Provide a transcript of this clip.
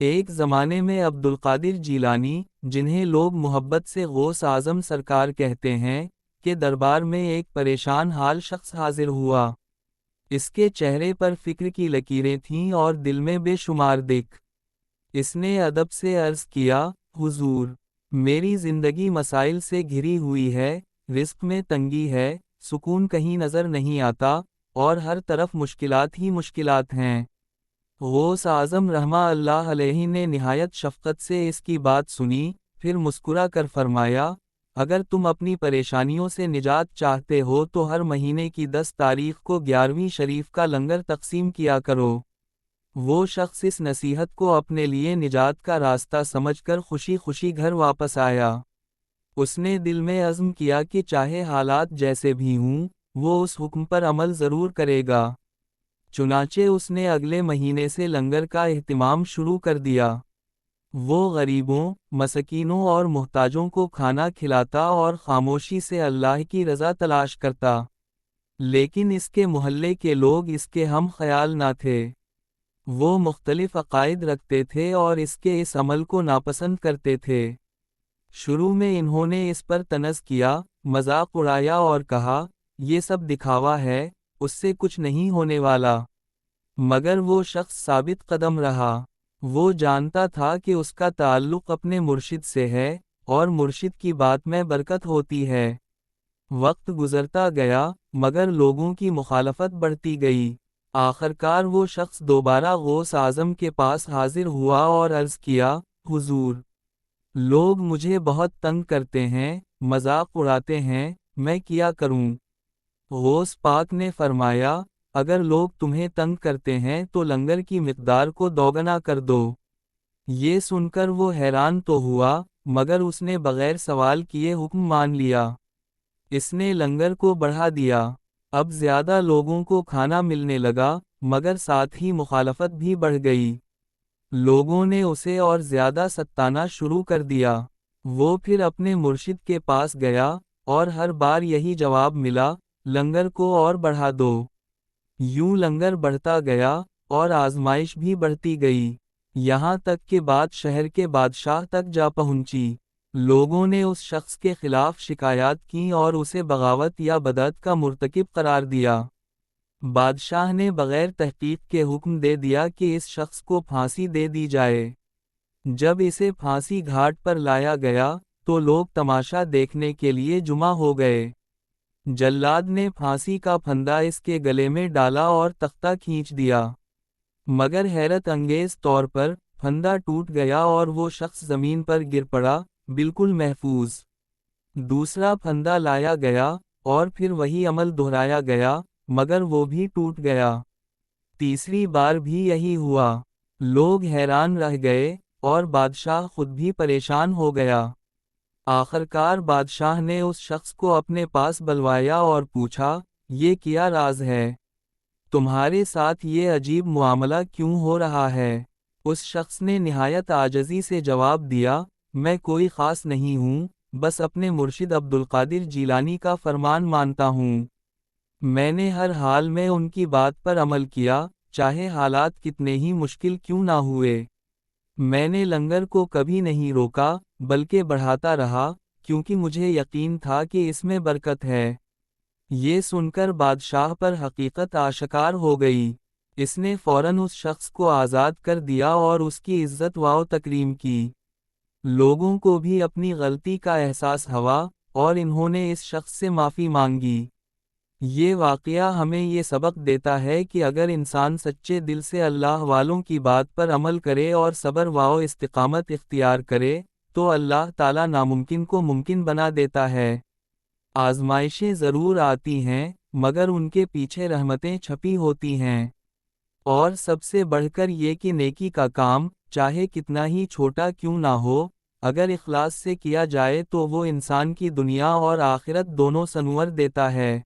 ایک زمانے میں عبدالقادر جیلانی، جنہیں لوگ محبت سے غوث اعظم سرکار کہتے ہیں، کے دربار میں ایک پریشان حال شخص حاضر ہوا۔ اس کے چہرے پر فکر کی لکیریں تھیں اور دل میں بے شمار دکھ۔ اس نے ادب سے عرض کیا، حضور، میری زندگی مسائل سے گھری ہوئی ہے، رزق میں تنگی ہے، سکون کہیں نظر نہیں آتا، اور ہر طرف مشکلات ہی مشکلات ہیں۔ غوث اعظم رحمہ اللہ علیہ نے نہایت شفقت سے اس کی بات سنی، پھر مسکرا کر فرمایا، اگر تم اپنی پریشانیوں سے نجات چاہتے ہو تو ہر مہینے کی 10 تاریخ کو 11ویں شریف کا لنگر تقسیم کیا کرو۔ وہ شخص اس نصیحت کو اپنے لیے نجات کا راستہ سمجھ کر خوشی خوشی گھر واپس آیا۔ اس نے دل میں عزم کیا کہ چاہے حالات جیسے بھی ہوں، وہ اس حکم پر عمل ضرور کرے گا۔ چنانچہ اس نے اگلے مہینے سے لنگر کا اہتمام شروع کر دیا۔ وہ غریبوں، مسکینوں اور محتاجوں کو کھانا کھلاتا اور خاموشی سے اللہ کی رضا تلاش کرتا۔ لیکن اس کے محلے کے لوگ اس کے ہم خیال نہ تھے۔ وہ مختلف عقائد رکھتے تھے اور اس کے اس عمل کو ناپسند کرتے تھے۔ شروع میں انہوں نے اس پر طنز کیا، مذاق اڑایا اور کہا، یہ سب دکھاوا ہے، اس سے کچھ نہیں ہونے والا۔ مگر وہ شخص ثابت قدم رہا۔ وہ جانتا تھا کہ اس کا تعلق اپنے مرشد سے ہے، اور مرشد کی بات میں برکت ہوتی ہے۔ وقت گزرتا گیا، مگر لوگوں کی مخالفت بڑھتی گئی۔ آخرکار وہ شخص دوبارہ غوث اعظم کے پاس حاضر ہوا اور عرض کیا، حضور، لوگ مجھے بہت تنگ کرتے ہیں، مذاق اڑاتے ہیں، میں کیا کروں؟ غوث پاک نے فرمایا، اگر لوگ تمہیں تنگ کرتے ہیں تو لنگر کی مقدار کو دوگنا کر دو۔ یہ سن کر وہ حیران تو ہوا، مگر اس نے بغیر سوال کیے حکم مان لیا۔ اس نے لنگر کو بڑھا دیا۔ اب زیادہ لوگوں کو کھانا ملنے لگا، مگر ساتھ ہی مخالفت بھی بڑھ گئی۔ لوگوں نے اسے اور زیادہ ستانا شروع کر دیا۔ وہ پھر اپنے مرشد کے پاس گیا، اور ہر بار یہی جواب ملا، لنگر کو اور بڑھا دو۔ یوں لنگر بڑھتا گیا، اور آزمائش بھی بڑھتی گئی، یہاں تک کہ بات شہر کے بادشاہ تک جا پہنچی۔ لوگوں نے اس شخص کے خلاف شکایات کیں اور اسے بغاوت یا بدعت کا مرتکب قرار دیا۔ بادشاہ نے بغیر تحقیق کے حکم دے دیا کہ اس شخص کو پھانسی دے دی جائے۔ جب اسے پھانسی گھاٹ پر لایا گیا، تو لوگ تماشا دیکھنے کے لیے جمع ہو گئے۔ جلاد نے پھانسی کا پھندا اس کے گلے میں ڈالا اور تختہ کھینچ دیا۔ مگر حیرت انگیز طور پر، پھندا ٹوٹ گیا اور وہ شخص زمین پر گر پڑا، بالکل محفوظ۔ دوسرا پھندا لایا گیا، اور پھر وہی عمل دہرایا گیا، مگر وہ بھی ٹوٹ گیا۔ تیسری بار بھی یہی ہوا۔ لوگ حیران رہ گئے، اور بادشاہ خود بھی پریشان ہو گیا۔ آخرکار بادشاہ نے اس شخص کو اپنے پاس بلوایا اور پوچھا، یہ کیا راز ہے؟ تمہارے ساتھ یہ عجیب معاملہ کیوں ہو رہا ہے؟ اس شخص نے نہایت عاجزی سے جواب دیا، میں کوئی خاص نہیں ہوں، بس اپنے مرشد عبدالقادر جیلانی کا فرمان مانتا ہوں۔ میں نے ہر حال میں ان کی بات پر عمل کیا، چاہے حالات کتنے ہی مشکل کیوں نہ ہوئے۔ میں نے لنگر کو کبھی نہیں روکا، بلکہ بڑھاتا رہا، کیونکہ مجھے یقین تھا کہ اس میں برکت ہے۔ یہ سن کر بادشاہ پر حقیقت آشکار ہو گئی۔ اس نے فوراً اس شخص کو آزاد کر دیا اور اس کی عزت و تکریم کی۔ لوگوں کو بھی اپنی غلطی کا احساس ہوا، اور انہوں نے اس شخص سے معافی مانگی۔ یہ واقعہ ہمیں یہ سبق دیتا ہے کہ اگر انسان سچے دل سے اللہ والوں کی بات پر عمل کرے اور صبر و استقامت اختیار کرے، تو اللہ تعالیٰ ناممکن کو ممکن بنا دیتا ہے۔ آزمائشیں ضرور آتی ہیں، مگر ان کے پیچھے رحمتیں چھپی ہوتی ہیں۔ اور سب سے بڑھ کر یہ کہ نیکی کا کام، چاہے کتنا ہی چھوٹا کیوں نہ ہو، اگر اخلاص سے کیا جائے تو وہ انسان کی دنیا اور آخرت دونوں سنور دیتا ہے۔